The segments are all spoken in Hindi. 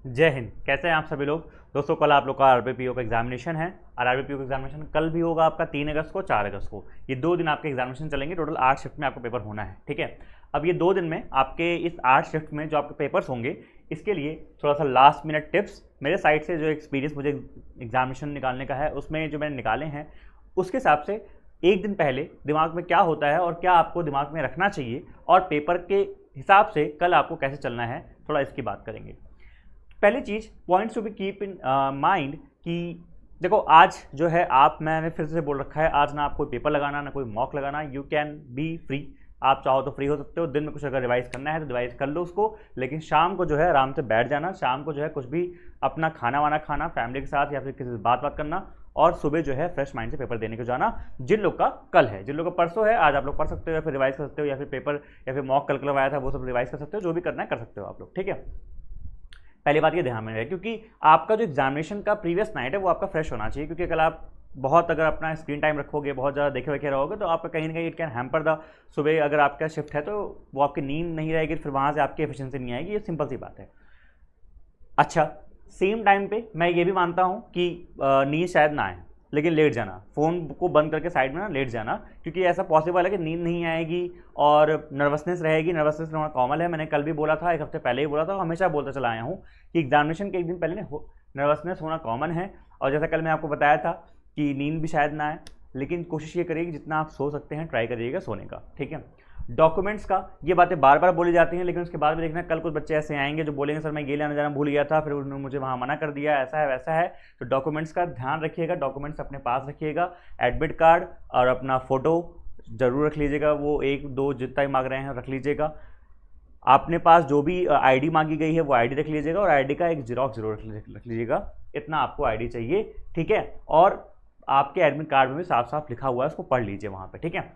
जय हिंद। कैसे हैं आप सभी लोग। दोस्तों कल आप लोग का आरबीपीओ का एग्जामिनेशन है और आरबीपीओ का एग्जामिनेशन कल भी होगा आपका 3 अगस्त को 4 अगस्त को। ये 2 दिन आपके एग्जामिनेशन चलेंगे। टोटल 8 शिफ्ट में आपको पेपर होना है, ठीक है। अब ये 2 दिन में आपके इस 8 शिफ्ट में जो आपके पेपर्स होंगे, इसके लिए थोड़ा सा लास्ट मिनट टिप्स मेरे साइड से जो एक्सपीरियंस मुझे एग्जामिनेशन निकालने का है उसमें जो मैंने निकाले हैं, उसके हिसाब से एक दिन पहले दिमाग में क्या होता है और क्या आपको दिमाग में रखना चाहिए और पेपर के हिसाब से कल आपको कैसे चलना है, थोड़ा इसकी बात करेंगे। पहली चीज़, points to be keep in mind कि देखो आज जो है मैंने फिर से बोल रखा है, आज ना आप कोई पेपर लगाना ना कोई मॉक लगाना। You can be free. आप चाहो तो फ्री हो सकते हो। दिन में कुछ अगर रिवाइज करना है तो रिवाइज कर लो उसको, लेकिन शाम को जो है आराम से बैठ जाना। शाम को जो है कुछ भी अपना खाना वाना खाना फैमिली के साथ या फिर किसी से बात करना, और सुबह जो है फ्रेश माइंड से पेपर देने को जाना। जिन लोग का कल है, जिन लोग का परसों है, आज आप लोग पढ़ सकते हो या फिर रिवाइज कर सकते हो, या फिर पेपर या फिर मॉक कल करवाया था वो सब रिवाइज कर सकते हो। जो भी करना है कर सकते हो आप लोग, ठीक है। पहली बात ये ध्यान में रहे, क्योंकि आपका जो एग्जामिनेशन का प्रीवियस नाइट है वो आपका फ्रेश होना चाहिए। क्योंकि कल आप बहुत अगर अपना स्क्रीन टाइम रखोगे, बहुत ज़्यादा देखे वखे रहोगे, तो आपका कहीं ना कहीं इट कैन हैम्पर द सुबह अगर आपका शिफ्ट है तो वो आपकी नींद नहीं रहेगी, फिर वहाँ से आपकी एफिशिएंसी नहीं आएगी। ये सिंपल सी बात है। अच्छा, सेम टाइम पे मैं ये भी मानता हूँ कि नींद शायद ना आए, लेकिन लेट जाना, फ़ोन को बंद करके साइड में ना लेट जाना, क्योंकि ऐसा पॉसिबल है कि नींद नहीं आएगी और नर्वसनेस रहेगी। नर्वसनेस होना कॉमन है, मैंने कल भी बोला था, एक हफ्ते पहले ही बोला था, हमेशा बोलता चला आया हूँ कि एग्जामिनेशन के एक दिन पहले नर्वसनेस होना कॉमन है। और जैसा कल मैं आपको बताया था कि नींद भी शायद ना आए, लेकिन कोशिश ये करिए कि जितना आप सो सकते हैं ट्राई करिएगा सोने का, ठीक है। डॉक्यूमेंट्स का ये बातें बार बार बोली जाती हैं, लेकिन उसके बाद भी देखना कल कुछ बच्चे ऐसे आएंगे जो बोलेंगे सर मैं ये लेना जाना भूल गया था, फिर उन्होंने मुझे वहाँ मना कर दिया, ऐसा है वैसा है। तो डॉक्यूमेंट्स का ध्यान रखिएगा, डॉक्यूमेंट्स अपने पास रखिएगा। एडमिट कार्ड और अपना फ़ोटो ज़रूर रख लीजिएगा, वो 1-2 जितना ही मांग रहे हैं रख लीजिएगा। अपने पास जो भी आईडी मांगी गई है वो आईडी रख लीजिएगा, और आईडी का एक जीरोक्स जरूर रख लीजिएगा। इतना आपको आईडी चाहिए, ठीक है। और आपके एडमिट कार्ड में भी साफ साफ लिखा हुआ है, उसको पढ़ लीजिए वहाँ पे, ठीक है।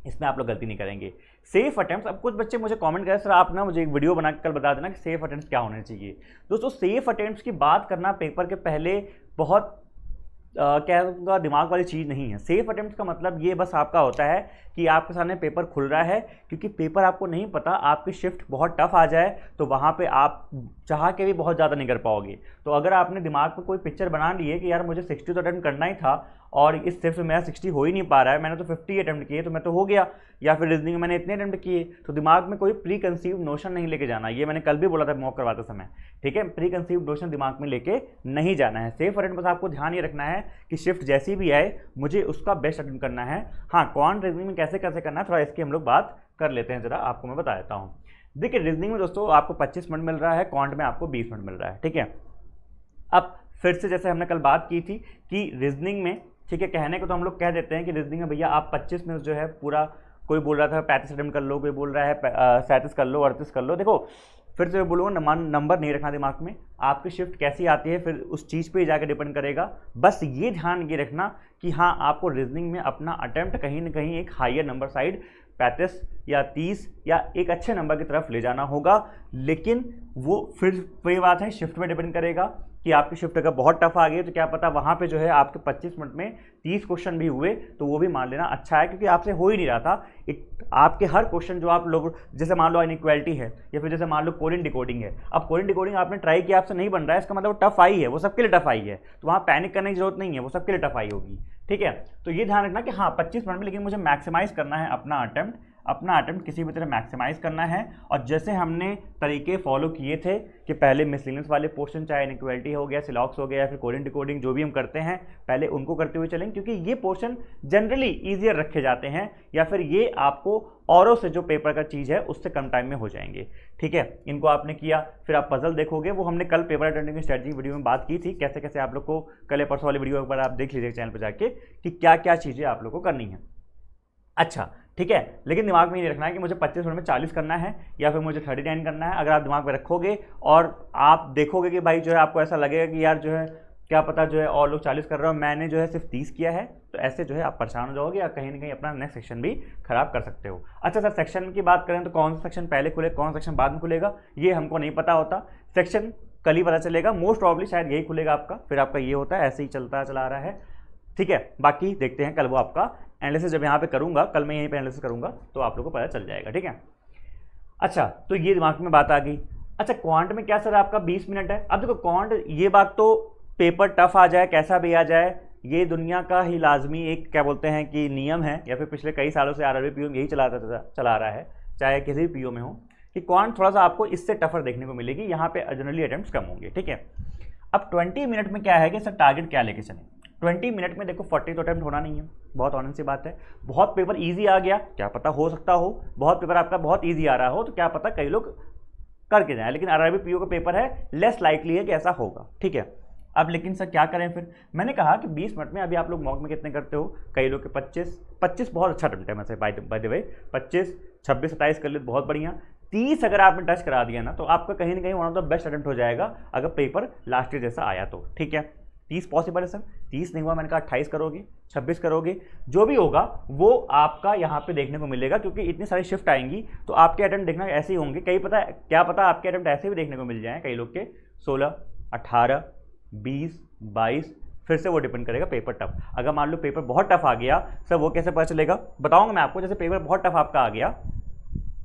इसमें आप लोग गलती नहीं करेंगे। सेफ अटेम्प्ट्स, अब कुछ बच्चे मुझे कमेंट करें सर आप ना मुझे एक वीडियो बना के कल बता देना कि सेफ अटेम्प्ट्स क्या होने चाहिए। दोस्तों सेफ अटेम्प्ट्स की बात करना पेपर के पहले बहुत कहूँगा दिमाग वाली चीज़ नहीं है। सेफ अटेम्प्ट का मतलब ये बस आपका होता है कि आपके सामने पेपर खुल रहा है, क्योंकि पेपर आपको नहीं पता, आपकी शिफ्ट बहुत टफ आ जाए तो वहाँ पे आप चाह के भी बहुत ज़्यादा नहीं कर पाओगे। तो अगर आपने दिमाग में कोई पिक्चर बना ली है कि यार मुझे 60 तो अटेम्प्ट करना ही था और इस शिफ्ट में मेरा 60 हो ही नहीं पा रहा है, मैंने तो 50 अटेम्प्ट किए तो मैं तो हो गया, या फिर रीजनिंग में मैंने इतने अटेम्प्ट किए, तो दिमाग में कोई प्री कंसीव नोशन नहीं लेके जाना। ये मैंने कल भी बोला था मॉक करवाते समय, ठीक है। प्री कंसीव नोशन दिमाग में लेके नहीं जाना है। सेफ अटेम्प्ट बस आपको ध्यान ये रखना है कि शिफ्ट जैसी भी आए मुझे उसका बेस्ट अटेम्प्ट करना है। हाँ, कौन रीजनिंग में कैसे कैसे करना है थोड़ा इसकी हम लोग बात कर लेते हैं, जरा आपको मैं बता देता हूँ। देखिए रीजनिंग में दोस्तों आपको 25 मिनट मिल रहा है, क्वांट में आपको 20 मिनट मिल रहा है, ठीक है। अब फिर से जैसे हमने कल बात की थी कि रीजनिंग में, ठीक है, कहने को तो हम लोग कह देते हैं कि रीजनिंग में भैया आप 25 मिनट जो है पूरा, कोई बोल रहा था 35 अटेम्प्ट कर लो, कोई बोल रहा है 37 कर लो, 38 कर लो। देखो फिर से बोलूँगा, नंबर नहीं रखना दिमाग में, आपकी शिफ्ट कैसी आती है फिर उस चीज़ पे जाकर डिपेंड करेगा। बस ये ध्यान ये रखना कि हाँ आपको रीजनिंग में अपना अटेम्प्ट कहीं ना कहीं एक हायर नंबर साइड 35 या 30 या एक अच्छे नंबर की तरफ ले जाना होगा। लेकिन वो फिर वही बात है, शिफ्ट में डिपेंड करेगा कि आपकी शिफ्ट अगर बहुत टफ आ गई तो क्या पता वहाँ पे जो है आपके 25 मिनट में 30 क्वेश्चन भी हुए तो वो भी मान लेना अच्छा है, क्योंकि आपसे हो ही नहीं रहा था। आपके हर क्वेश्चन जो आप लोग, जैसे मान लो इनइक्वालिटी है या फिर जैसे मान लो कोरियन डिकोडिंग है, अब कोरियन डिकोडिंग आपने ट्राई किया आपसे नहीं बन रहा है, इसका मतलब टफ आई है, वो सबके लिए टफ आई है, तो वहाँ पैनिक करने की जरूरत नहीं है, वो सबके लिए टफ आई होगी, ठीक है। तो ये ध्यान रखना कि हाँ 25 मिनट में, लेकिन मुझे मैक्सिमाइज करना है अपना अटेम्प्ट किसी भी तरह मैक्सिमाइज करना है। और जैसे हमने तरीके फॉलो किए थे कि पहले मिसलिनियस वाले पोर्शन, चाहे इनइक्वालिटी हो गया, सिलॉक्स हो गया, या फिर कोरियन डिकोडिंग, जो भी हम करते हैं पहले उनको करते हुए चलें, क्योंकि ये पोर्शन जनरली ईजियर रखे जाते हैं, या फिर ये आपको औरों से जो पेपर का चीज़ है उससे कम टाइम में हो जाएंगे, ठीक है। इनको आपने किया, फिर आप पजल देखोगे, वो हमने कल पेपर अटेंडिंग की स्ट्रेटजी वीडियो में बात की थी, कैसे कैसे आप लोग को, कल परसों वाली वीडियो एक बार आप देख लीजिए चैनल पर जाके कि क्या क्या चीज़ें आप लोग को करनी है। अच्छा, ठीक है, लेकिन दिमाग में ये रखना है कि मुझे 25 मिनट में 40 करना है या फिर मुझे 39 करना है। अगर आप दिमाग में रखोगे और आप देखोगे कि भाई जो है आपको ऐसा लगेगा कि यार जो है क्या पता जो है और लोग 40 कर रहे हो, मैंने जो है सिर्फ 30 किया है, तो ऐसे जो है आप परेशान हो जाओगे या कहीं ना कहीं अपना नेक्स्ट सेक्शन भी खराब कर सकते हो। अच्छा सर, सेक्शन की बात करें तो कौन सा सेक्शन पहले खुले कौन सा सेक्शन बाद में खुलेगा ये हमको नहीं पता होता। सेक्शन कल ही पता चलेगा, मोस्ट प्रॉब्ली शायद यही खुलेगा आपका, फिर आपका ये होता है, ऐसे ही चलता चला आ रहा है, ठीक है। बाकी देखते हैं कल वो आपका एनालिसिस जब यहाँ पे करूँगा, कल मैं यहीं पे एनालिसिस करूँगा तो आप लोगों को पता चल जाएगा, ठीक है। अच्छा, तो ये दिमाग में बात आ गई। अच्छा क्वांट में क्या सर आपका 20 मिनट है। अब देखो क्वांट, ये बात तो पेपर टफ आ जाए कैसा भी आ जाए, ये दुनिया का ही लाजमी एक क्या बोलते हैं कि नियम है, या फिर पिछले कई सालों से आरआरबी पीओ यही चला रहा है, चाहे किसी भी पीओ में हो, कि क्वांट थोड़ा सा आपको इससे टफर देखने को मिलेगी, यहाँ पे जनरली अटेम्प्ट्स कम होंगे, ठीक है। अब 20 मिनट में क्या है कि सर टारगेट क्या लेके चलें। 20 मिनट में देखो 40 तो अटेम्प्ट होना नहीं है, बहुत ऑनेस्ट सी बात है। बहुत पेपर ईजी आ गया, क्या पता हो सकता हो, बहुत पेपर आपका बहुत ईजी आ रहा हो, तो क्या पता कई लोग करके जाए, लेकिन आरआरबी पीओ का पेपर है, लेस लाइकली है कि ऐसा होगा, ठीक है। अब लेकिन सर क्या करें फिर, मैंने कहा कि 20 मिनट में, अभी आप लोग मॉक में कितने करते हो, कई लोग के 25 बहुत अच्छा अटेम्प्ट है, मैं बाय द वे 25, 26, 27 कर ले बहुत बढ़िया। 30 अगर आपने टच करा दिया ना, तो आपका कहीं ना कहीं one of the best attempt हो जाएगा, अगर पेपर लास्ट ईयर जैसा आया तो, ठीक है। 30 पॉसिबल है सर, 30 नहीं हुआ, मैंने कहा 28 करोगे, 26 करोगे, जो भी होगा वो आपका यहाँ पे देखने को मिलेगा, क्योंकि इतनी सारी शिफ्ट आएंगी, तो आपके अटेम्प्ट देखना ऐसे ही होंगे, कई पता क्या पता आपके अटेम्प्ट ऐसे भी देखने को मिल जाए कई लोग के 16, 18, 20, 22, फिर से वो डिपेंड करेगा पेपर टफ। अगर मान लो पेपर बहुत टफ आ गया सर, वो कैसे पता चलेगा, बताऊंगा मैं आपको। जैसे पेपर बहुत टफ आपका आ गया,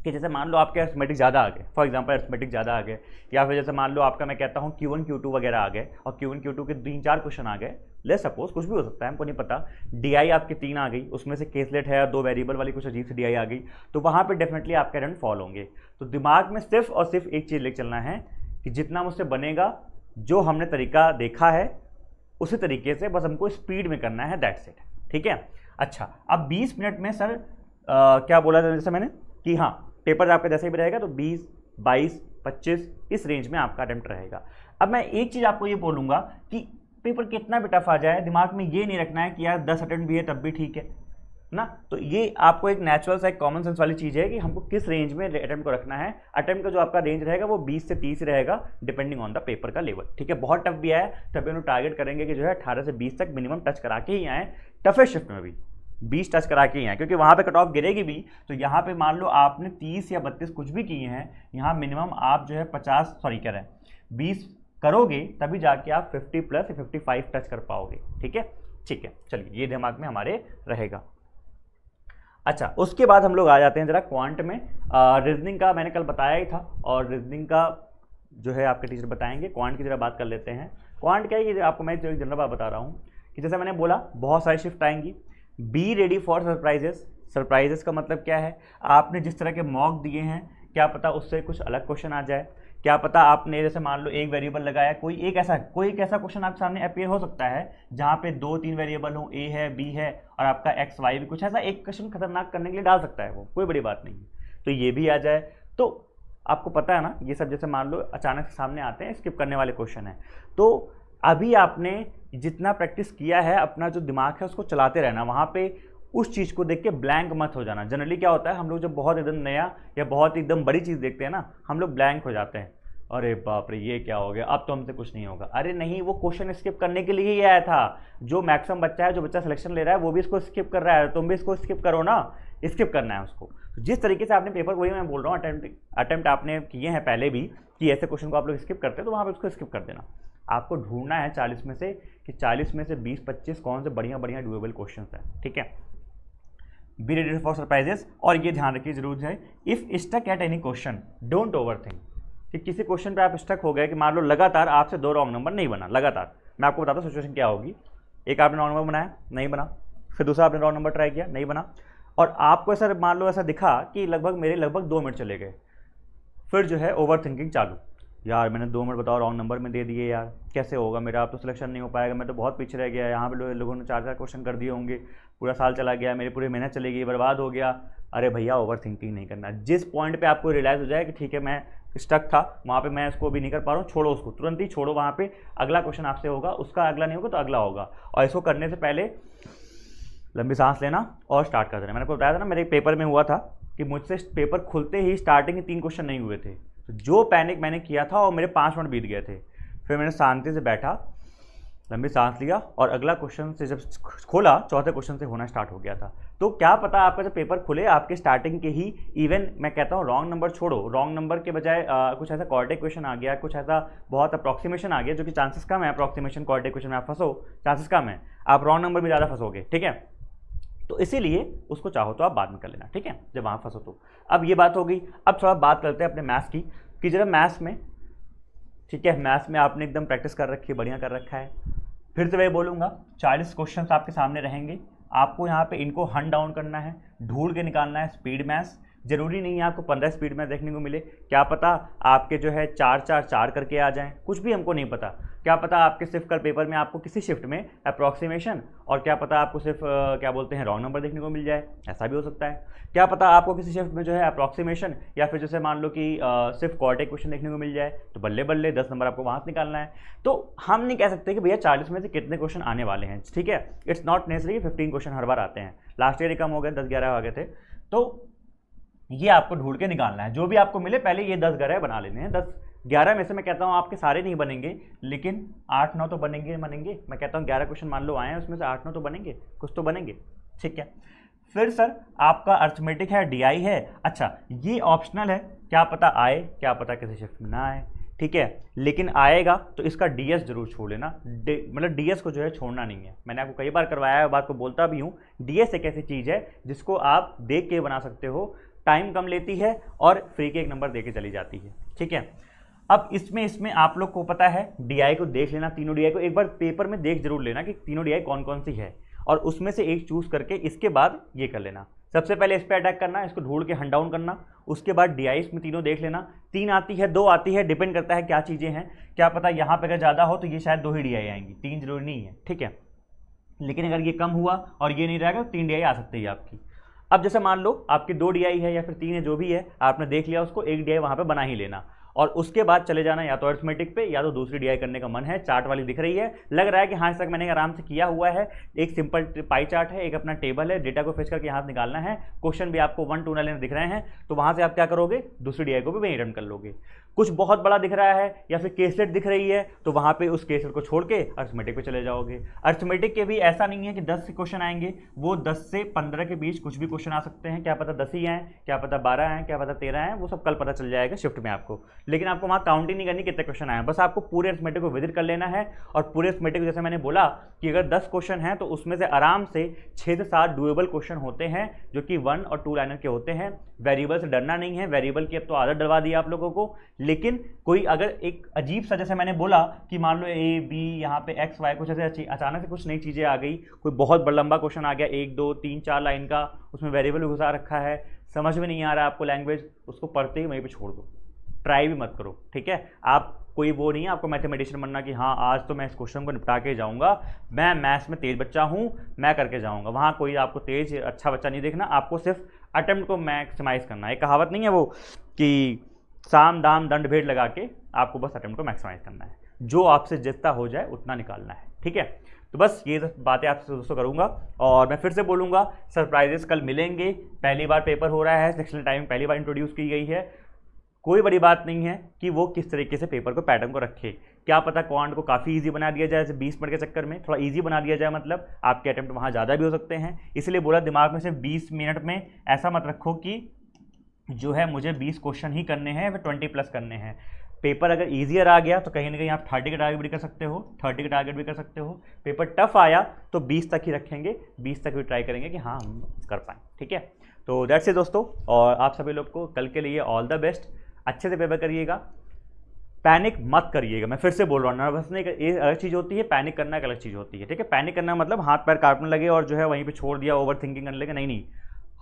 कि जैसे मान लो आपके अरिथमेटिक ज़्यादा आ गए, फॉर एग्जांपल अरिथमेटिक ज़्यादा आ गए, या फिर जैसे मान लो आपका मैं कहता हूँ Q1 Q2 वगैरह आ गए, और Q1 Q2 के 3-4 क्वेश्चन आ गए, ले सपोज कुछ भी हो सकता है, हमको नहीं पता, DI आपकी 3 आ गई, उसमें से केसलेट है, 2 वेरिएबल वाली कुछ अजीब सी DI आ गई, तो वहाँ पर डेफिनेटली आपके अटेम्प्ट फॉल होंगे। तो दिमाग में सिर्फ और सिर्फ एक चीज़ लेकर चलना है कि जितना मुझसे बनेगा, जो हमने तरीका देखा है उसी तरीके से बस हमको स्पीड में करना है, दैट्स इट, ठीक है। अच्छा, अब 20 मिनट में सर क्या बोला था जैसे मैंने कि हाँ पेपर आपका जैसे भी रहेगा, तो 20, 22, 25 इस रेंज में आपका अटेम्प्ट रहेगा। अब मैं एक चीज़ आपको ये बोलूँगा कि पेपर कितना भी टफ आ जाए, दिमाग में ये नहीं रखना है कि यार 10 अटेम्प्ट भी है तब भी ठीक है ना। तो ये आपको एक नेचुरल सा एक कॉमन सेंस वाली चीज़ है कि हमको किस रेंज में अटेम्प्ट को रखना है। अटेम्प्ट का जो आपका रेंज रहेगा वो 20 से 30 रहेगा, डिपेंडिंग ऑन द पेपर का लेवल, ठीक है। बहुत टफ भी आए तभी हम टारगेट करेंगे कि जो है 18 से 20 तक मिनिमम टच करा के ही आए, टफेस्ट शिफ्ट में भी 20 टच करा के ही आए, क्योंकि वहाँ पे कट ऑफ गिरेगी भी। तो यहाँ पे मान लो आपने 30 या 32 कुछ भी किए हैं, यहाँ मिनिमम आप जो है 20 करोगे तभी जाके आप 50 प्लस 55 टच कर पाओगे, ठीक है। ठीक है, चलिए ये दिमाग में हमारे रहेगा। अच्छा, उसके बाद हम लोग आ जाते हैं जरा क्वांट में। रीजनिंग का मैंने कल बताया ही था, और रीजनिंग का जो है आपके टीचर बताएंगे। क्वांट की जरा बात कर लेते हैं। क्वांट क्या है, ये आपको मैं जो जनरल बात बता रहा हूँ कि जैसे मैंने बोला बहुत सारी शिफ्ट आएंगी, B ready for surprises. Surprises का मतलब क्या है, आपने जिस तरह के मॉक दिए हैं क्या पता उससे कुछ अलग क्वेश्चन आ जाए, क्या पता आपने जैसे मान लो एक वेरिएबल लगाया, कोई एक ऐसा क्वेश्चन आपके सामने अपीयर हो सकता है जहाँ पे 2-3 वेरिएबल हो, ए है, बी है और आपका एक्स वाई भी, कुछ ऐसा एक क्वेश्चन खतरनाक करने के लिए डाल सकता है, वो कोई बड़ी बात नहीं है। तो ये भी आ जाए, तो आपको पता है ना ये सब जैसे मान लो अचानक से सामने आते हैं, स्किप करने वाले क्वेश्चन है। तो अभी आपने जितना प्रैक्टिस किया है, अपना जो दिमाग है उसको चलाते रहना, वहाँ पे उस चीज़ को देख के ब्लैंक मत हो जाना। जनरली क्या होता है, हम लोग जब बहुत एकदम नया या बहुत एकदम बड़ी चीज़ देखते हैं ना, हम लोग ब्लैंक हो जाते हैं, अरे बाप रे ये क्या हो गया, अब तो हमसे कुछ नहीं होगा। अरे नहीं, वो क्वेश्चन स्किप करने के लिए ही आया था। जो मैक्सिमम बच्चा है, जो बच्चा सिलेक्शन ले रहा है, वो भी इसको स्किप कर रहा है, तुम भी इसको स्किप करो ना, स्किप करना है उसको। जिस तरीके से आपने पेपर, वही मैं बोल रहा हूँ, अटेम्प्ट आपने किए हैं पहले भी कि ऐसे क्वेश्चन को आप लोग स्किप करते हैं, तो वहाँ पर उसको स्किप कर देना। आपको ढूंढना है 40 में से कि 40 में से 20-25 कौन से बढ़िया बढ़िया डुएबल क्वेश्चन हैं, ठीक है। Be ready for surprises. और ये ध्यान रखिए जरूर है, if stuck at any question don't overthink. कि किसी क्वेश्चन पे आप स्टक हो गए, कि मान लो लगातार आपसे 2 रॉन्ग नंबर नहीं बना लगातार, मैं आपको बताता हूँ सिचुएशन क्या होगी। एक आपने रॉन्ग नंबर बनाया, नहीं बना, फिर दूसरा आपने रॉन्ग नंबर ट्राई किया, नहीं बना, और आपको ऐसा मान लो ऐसा दिखा कि मेरे लगभग 2 मिनट चले गए, फिर जो है ओवर थिंकिंग चालू, यार मैंने 2 मिनट बताओ रॉन्ग नंबर में दे दिए, यार कैसे होगा मेरा, अब तो सिलेक्शन नहीं हो पाएगा, मैं तो बहुत पीछे रह गया, यहाँ पे लोगों ने 4-4 क्वेश्चन कर दिए होंगे, पूरा साल चला गया, मेरी पूरी मेहनत चली गई, बर्बाद हो गया। अरे भैया ओवर थिंकिंग नहीं करना। जिस पॉइंट पे आपको रियलाइज़ हो जाए कि ठीक है मैं स्टक था वहाँ पे, मैं इसको भी नहीं कर पा रहा हूँ, छोड़ो उसको, तुरंत ही छोड़ो। वहाँ पे अगला क्वेश्चन आपसे होगा, उसका अगला नहीं होगा तो अगला होगा, और इसको करने से पहले लंबी सांस लेना और स्टार्ट कर देना। मैंने आपको बताया था ना, मेरे पेपर में हुआ था कि मुझसे पेपर खुलते ही स्टार्टिंग के 3 क्वेश्चन नहीं हुए थे, तो जो पैनिक मैंने किया था और मेरे 5 मिनट बीत गए थे। फिर मैंने शांति से बैठा, लंबी सांस लिया, और अगला क्वेश्चन से जब खोला, चौथे क्वेश्चन से होना स्टार्ट हो गया था। तो क्या पता आपका जब पेपर खुले आपके स्टार्टिंग के ही, इवन मैं कहता हूँ रॉन्ग नंबर छोड़ो, रॉन्ग नंबर के बजाय कुछ ऐसा क्वाड्रेटिक क्वेश्चन आ गया, कुछ ऐसा बहुत अप्रॉक्सीमेशन आ गया, जो कि चांसेस कम है अप्रॉक्सीमेशन क्वाड्रेटिक क्वेश्चन में आप फंसो, चांसेस कम है, आप रॉन्ग नंबर में ज़्यादा फंसोगे, ठीक है। तो इसीलिए उसको चाहो तो आप बाद में कर लेना, ठीक है, जब वहाँ फंसो तो। अब ये बात हो गई। अब थोड़ा बात करते हैं अपने मैथ्स की कि जरा मैथ्स में, ठीक है, मैथ्स में आपने एकदम प्रैक्टिस कर रखी है, बढ़िया कर रखा है। फिर से मैं बोलूँगा 40 क्वेश्चंस आपके सामने रहेंगे, आपको यहाँ पे इनको हंट डाउन करना है, ढूंढ के निकालना है स्पीड मैथ्स। जरूरी नहीं है आपको 15 स्पीड मैथ देखने को मिले, क्या पता आपके जो है 4-4-4 करके आ जाएं, कुछ भी हमको नहीं पता। क्या पता आपके सिर्फ कल पेपर में आपको किसी शिफ्ट में अप्रॉक्सीमेशन, और क्या पता आपको सिर्फ क्या बोलते हैं रॉन्ग नंबर देखने को मिल जाए, ऐसा भी हो सकता है। क्या पता आपको किसी शिफ्ट में जो है अप्रॉक्सीमेशन या फिर जैसे मान लो कि सिर्फ क्वार्टर क्वेश्चन देखने को मिल जाए, तो बल्ले बल्ले 10 नंबर आपको वहाँ से निकालना है। तो हम नहीं कह सकते कि भैया 40 में से कितने क्वेश्चन आने वाले हैं, ठीक है। इट्स नॉट नेसेसरी 15 क्वेश्चन हर बार आते हैं, लास्ट ईयर ही कम हो गए, 10-11 आ गए थे। तो ये आपको ढूंढ के निकालना है, जो भी आपको मिले पहले ये 10-11 बना लेने हैं। 10-11 में से मैं कहता हूँ आपके सारे नहीं बनेंगे, लेकिन 8-9 तो बनेंगे। मैं कहता हूँ 11 क्वेश्चन मान लो आए हैं, उसमें से 8-9 तो बनेंगे, कुछ तो बनेंगे, ठीक है। फिर सर आपका अर्थमेटिक है, DI है, अच्छा ये ऑप्शनल है, क्या पता आए, क्या पता किसी शिफ्ट में ना आए, ठीक है, लेकिन आएगा तो इसका DS जरूर छोड़ लेना। मतलब DS को जो है छोड़ना नहीं है, मैंने आपको कई बार करवाया है, बात को बोलता भी हूँ। DS एक ऐसी चीज़ है जिसको आप देख के बना सकते हो, टाइम कम लेती है और फ्री के एक नंबर दे के चली जाती है, ठीक है। अब इसमें आप लोग को पता है DI को देख लेना, तीनों DI को एक बार पेपर में देख जरूर लेना कि तीनों DI कौन कौन सी है, और उसमें से एक चूज करके इसके बाद ये कर लेना। सबसे पहले इस पर अटैक करना, इसको ढूंढ के हंट डाउन करना, उसके बाद DI में तीनों देख लेना। 3 आती है, 2 आती है, डिपेंड करता है क्या चीज़ें हैं, क्या पता यहाँ पे अगर ज़्यादा हो तो ये शायद 2 ही DI आएंगी, 3 जरूरी नहीं है, ठीक है। लेकिन अगर ये कम हुआ और ये नहीं रहेगा तो 3 DI आ सकती है आपकी। अब जैसे मान लो आपकी 2 DI है या फिर 3 है, जो भी है आपने देख लिया, उसको 1 DI वहाँ पे बना ही लेना, और उसके बाद चले जाना या तो अरिथमेटिक पे या तो दूसरी DI करने का मन है। चार्ट वाली दिख रही है, लग रहा है कि हाँ इस तक मैंने आराम से किया हुआ है। एक सिंपल पाई चार्ट है, एक अपना टेबल है, डेटा को फेच करके यहाँ निकालना है। क्वेश्चन भी आपको 1-2 लाइन दिख रहे हैं, तो वहाँ से आप क्या करोगे, दूसरी DI को भी वहीं रन कर लोगे। कुछ बहुत बड़ा दिख रहा है या फिर केसलेट दिख रही है, तो वहाँ पे उस केसलेट को छोड़ के अरिथमेटिक पे चले जाओगे। अरिथमेटिक के भी ऐसा नहीं है कि 10 क्वेश्चन आएंगे, वो 10 से 15 के बीच कुछ भी क्वेश्चन आ सकते हैं, क्या पता 10 ही आए, क्या पता 12 आए, क्या पता 13 आए, वो सब कल पता चल जाएगा शिफ्ट में आपको। लेकिन आपको वहाँ काउंटिंग नहीं करनी कितने क्वेश्चन आए, बस आपको पूरे अरिथमेटिक को विजिट कर लेना है। और पूरे अरिथमेटिक जैसे मैंने बोला कि अगर 10 क्वेश्चन हैं तो उसमें से आराम से 6 से 7 डुएबल क्वेश्चन होते हैं, जो कि 1 और 2 लाइनर के होते हैं। वेरिएबल से डरना नहीं है, वेरिएबल की अब तो आदत डलवा दी आप लोगों को। लेकिन कोई अगर एक अजीब सा, जैसे मैंने बोला कि मान लो A B यहाँ पे X Y कुछ ऐसे अचानक से कुछ नई चीज़ें आ गई, कोई बहुत बड़ा लंबा क्वेश्चन आ गया 1 2 3 4 लाइन का, उसमें वेरिएबल घुसा रखा है, समझ में नहीं आ रहा आपको लैंग्वेज, उसको पढ़ते ही वहीं पे छोड़ दो, ट्राई भी मत करो, ठीक है। आप कोई वो नहीं है आपको मैथमेटिशियन बनना कि हाँ आज तो मैं इस क्वेश्चन को निपटा के जाऊँगा, मैं मैथ्स में तेज बच्चा हूँ, मैं करके जाऊँगा। वहाँ कोई आपको तेज अच्छा बच्चा नहीं देखना, आपको सिर्फ अटेम्प्ट को मैक्सिमाइज़ करना है। कहावत नहीं है वो कि साम दाम दंड भेद लगा के, आपको बस अटेम्प्ट को मैक्सिमाइज करना है, जो आपसे जितना हो जाए उतना निकालना है, ठीक है। तो बस ये बातें आपसे दोस्तों करूंगा, और मैं फिर से बोलूंगा सरप्राइजेस कल मिलेंगे। पहली बार पेपर हो रहा है, सेक्शन टाइमिंग पहली बार इंट्रोड्यूस की गई है। कोई बड़ी बात नहीं है कि वो किस तरीके से पेपर को पैटर्न को रखे, क्या पता क्वांट को काफ़ी इजी बना दिया जाए, जैसे 20 मिनट के चक्कर में थोड़ा इजी बना दिया जाए, मतलब आपके अटेम्प्ट वहाँ ज़्यादा भी हो सकते हैं। इसलिए बोला दिमाग में सिर्फ 20 मिनट में ऐसा मत रखो कि जो है मुझे 20 क्वेश्चन ही करने हैं, फिर 20+ करने हैं। पेपर अगर ईजियर आ गया तो कहीं ना कहीं आप 30 का टारगेट भी कर सकते हो, 30 का टारगेट भी कर सकते हो। पेपर टफ आया तो 20 तक ही रखेंगे, 20 तक भी ट्राई करेंगे कि हाँ हम कर पाएँ, ठीक है। तो दैट्स इट दोस्तों, और आप सभी लोग को कल के लिए ऑल द बेस्ट। अच्छे से पेपर करिएगा, पैनिक मत करिएगा। मैं फिर से बोल रहा हूँ, नर्वसनेस एक अलग चीज़ होती है, पैनिक करना एक अलग चीज़ होती है, ठीक है। पैनिक करना मतलब हाथ पैर कांपने लगे और जो है वहीं पे छोड़ दिया, ओवर थिंकिंग करने लगे, नहीं।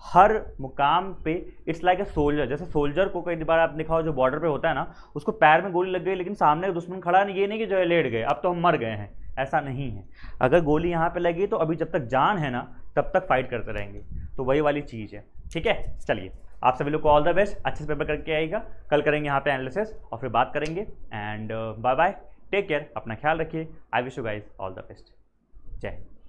हर मुकाम पे इट्स लाइक ए सोल्जर। जैसे सोल्जर को कई बार आप दिखाओ जो बॉर्डर पे होता है ना, उसको पैर में गोली लग गई लेकिन सामने दुश्मन खड़ा नहीं, ये नहीं कि जो है लेट गए अब तो हम मर गए हैं, ऐसा नहीं है। अगर गोली यहाँ पे लगी तो अभी जब तक जान है ना तब तक फाइट करते रहेंगे, तो वही वाली चीज़ है, ठीक है। चलिए आप सभी लोग को ऑल द बेस्ट, अच्छे से पेपर करके आएगा। कल करेंगे यहाँ पे एनालिसिस और फिर बात करेंगे, and bye bye, take care, अपना ख्याल रखिए। I wish you guys all the best. जय हिंद।